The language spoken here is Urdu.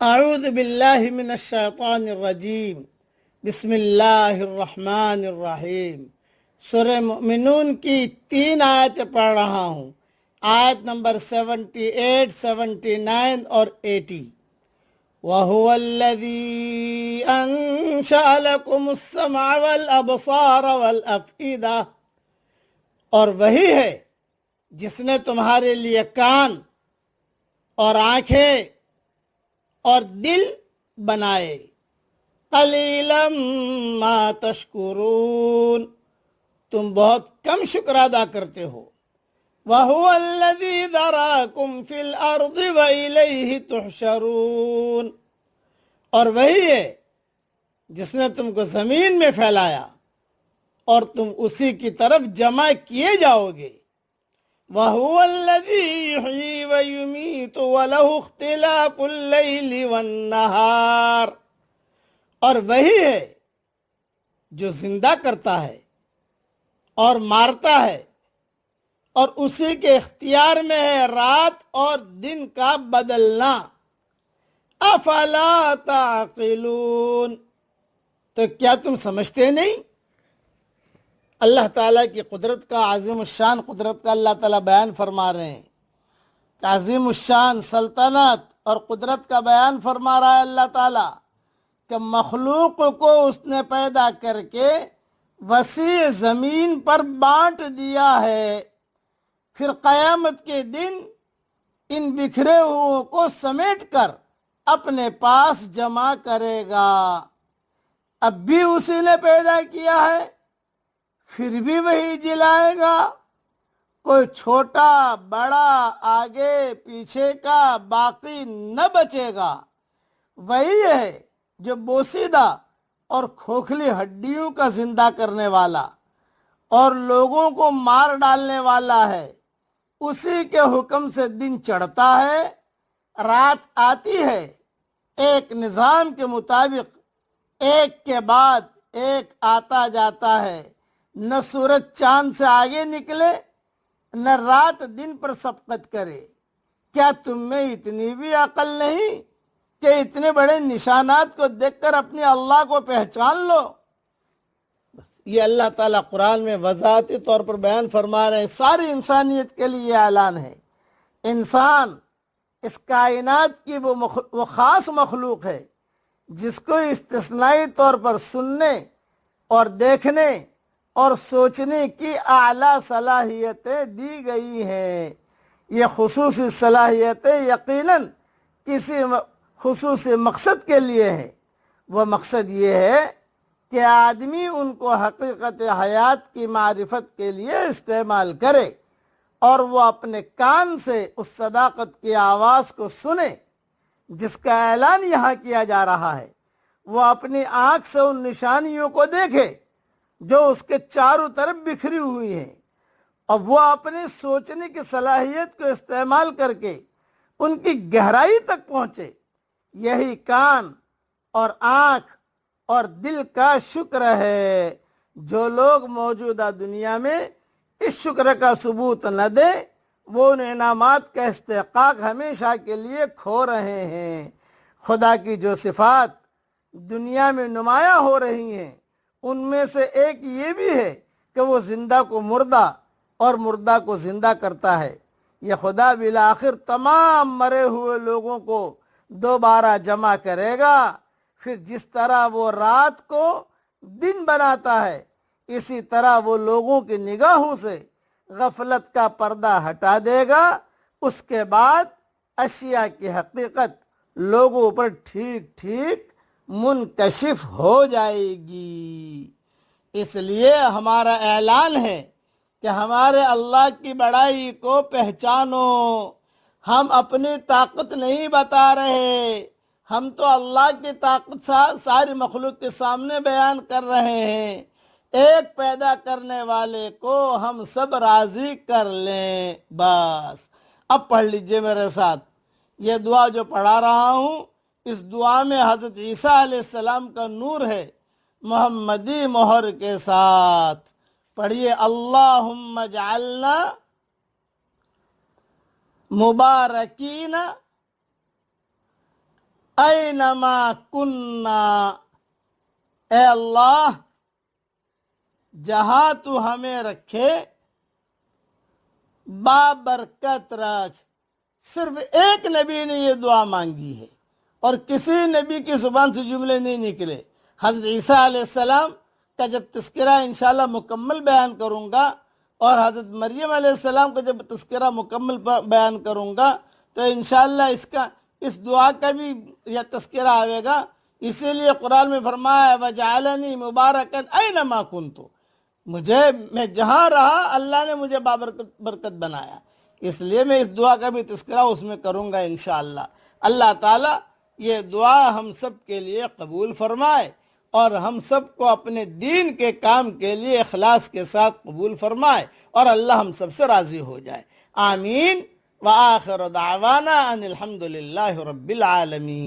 اعوذ باللہ من الشیطان الرجیم بسم اللہ الرحمن الرحیم۔ سورہ مؤمنون کی 3 آیتیں پڑھ رہا ہوں، آیت نمبر 78، 79 اور 80۔ وَهُوَ الَّذِي أَنشَأَ لَكُمُ السَّمْعَ وَالْأَبْصَارَ وَالْأَفْئِدَةَ، اور وہی ہے جس نے تمہارے لیے کان اور آنکھیں اور دل بنائے۔ قلیلا ما تشکرون، تم بہت کم شکر ادا کرتے ہو۔ وَهُوَ الَّذِي ذَرَاكُمْ فِي الْأَرْضِ وَإِلَيْهِ تُحْشَرُونَ، اور وہی ہے جس نے تم کو زمین میں پھیلایا اور تم اسی کی طرف جمع کیے جاؤ گے۔ وَهُوَ الَّذِي يُحْيِي وَيُمِيتُ وَلَهُ اخْتِلَافُ اللَّيْلِ وَالنَّهَارِ، اور وہی ہے جو زندہ کرتا ہے اور مارتا ہے، اور اسی کے اختیار میں ہے رات اور دن کا بدلنا۔ افلا تعقلون، تو کیا تم سمجھتے نہیں؟ اللہ تعالیٰ کی قدرت کا، عظیم الشان قدرت کا اللہ تعالیٰ بیان فرما رہے ہیں کہ عظیم الشان سلطنت اور قدرت کا بیان فرما رہا ہے اللہ تعالیٰ کہ مخلوق کو اس نے پیدا کر کے وسیع زمین پر بانٹ دیا ہے، پھر قیامت کے دن ان بکھرے ہوئے کو سمیٹ کر اپنے پاس جمع کرے گا۔ اب بھی اسی نے پیدا کیا ہے، پھر بھی وہی جلائے گا۔ کوئی چھوٹا بڑا آگے پیچھے کا باقی نہ بچے گا۔ وہی ہے جو بوسیدہ اور کھوکھلی ہڈیوں کا زندہ کرنے والا اور لوگوں کو مار ڈالنے والا ہے۔ اسی کے حکم سے دن چڑھتا ہے، رات آتی ہے، ایک نظام کے مطابق ایک کے بعد ایک آتا جاتا ہے۔ نہ سورج چاند سے آگے نکلے، نہ رات دن پر سبقت کرے۔ کیا تم میں اتنی بھی عقل نہیں کہ اتنے بڑے نشانات کو دیکھ کر اپنے اللہ کو پہچان لو؟ یہ اللہ تعالیٰ قرآن میں وضاحتی طور پر بیان فرما رہے ہیں، ساری انسانیت کے لیے یہ اعلان ہے۔ انسان اس کائنات کی وہ خاص مخلوق ہے جس کو استثنائی طور پر سننے اور دیکھنے اور سوچنے کی اعلیٰ صلاحیتیں دی گئی ہیں۔ یہ خصوصی صلاحیتیں یقیناً کسی خصوصی مقصد کے لیے ہیں۔ وہ مقصد یہ ہے کہ آدمی ان کو حقیقت حیات کی معرفت کے لیے استعمال کرے، اور وہ اپنے کان سے اس صداقت کی آواز کو سنے جس کا اعلان یہاں کیا جا رہا ہے۔ وہ اپنی آنکھ سے ان نشانیوں کو دیکھے جو اس کے چاروں طرف بکھری ہوئی ہیں، اور وہ اپنے سوچنے کی صلاحیت کو استعمال کر کے ان کی گہرائی تک پہنچے۔ یہی کان اور آنکھ اور دل کا شکر ہے۔ جو لوگ موجودہ دنیا میں اس شکر کا ثبوت نہ دیں، وہ ان انعامات کا استحقاق ہمیشہ کے لیے کھو رہے ہیں۔ خدا کی جو صفات دنیا میں نمایاں ہو رہی ہیں، ان میں سے ایک یہ بھی ہے کہ وہ زندہ کو مردہ اور مردہ کو زندہ کرتا ہے۔ یہ خدا بالآخر تمام مرے ہوئے لوگوں کو دوبارہ جمع کرے گا۔ پھر جس طرح وہ رات کو دن بناتا ہے، اسی طرح وہ لوگوں کی نگاہوں سے غفلت کا پردہ ہٹا دے گا۔ اس کے بعد اشیاء کی حقیقت لوگوں پر ٹھیک ٹھیک منکشف ہو جائے گی۔ اس لیے ہمارا اعلان ہے کہ ہمارے اللہ کی بڑائی کو پہچانو۔ ہم اپنی طاقت نہیں بتا رہے، ہم تو اللہ کی طاقت ساری مخلوق کے سامنے بیان کر رہے ہیں۔ ایک پیدا کرنے والے کو ہم سب راضی کر لیں، بس۔ اب پڑھ لیجئے میرے ساتھ یہ دعا جو پڑھا رہا ہوں۔ اس دعا میں حضرت عیسیٰ علیہ السلام کا نور ہے، محمدی مہر کے ساتھ۔ پڑھیے، اللہم اجعلنا مبارکین اینما کننا، اے اللہ جہاں تو ہمیں رکھے بابرکت رکھ۔ صرف ایک نبی نے یہ دعا مانگی ہے اور کسی نبی کی زبان سے جملے نہیں نکلے۔ حضرت عیسیٰ علیہ السلام کا جب تذکرہ انشاءاللہ مکمل بیان کروں گا، اور حضرت مریم علیہ السلام کا جب تذکرہ مکمل بیان کروں گا تو انشاءاللہ اس دعا کا بھی یہ تذکرہ آئے گا۔ اسی لیے قرآن میں فرمایا ہے وَجَعَلَنِي مُبَارَكًا أَيْنَمَا كُنْتُ، میں جہاں رہا اللہ نے مجھے بابرکت بنایا، اس لیے میں اس دعا کا بھی تذکرہ اس میں کروں گا انشاءاللہ۔ اللہ تعالیٰ یہ دعا ہم سب کے لیے قبول فرمائے اور ہم سب کو اپنے دین کے کام کے لیے اخلاص کے ساتھ قبول فرمائے، اور اللہ ہم سب سے راضی ہو جائے، آمین۔ وآخر دعوانا ان الحمد للہ رب العالمین۔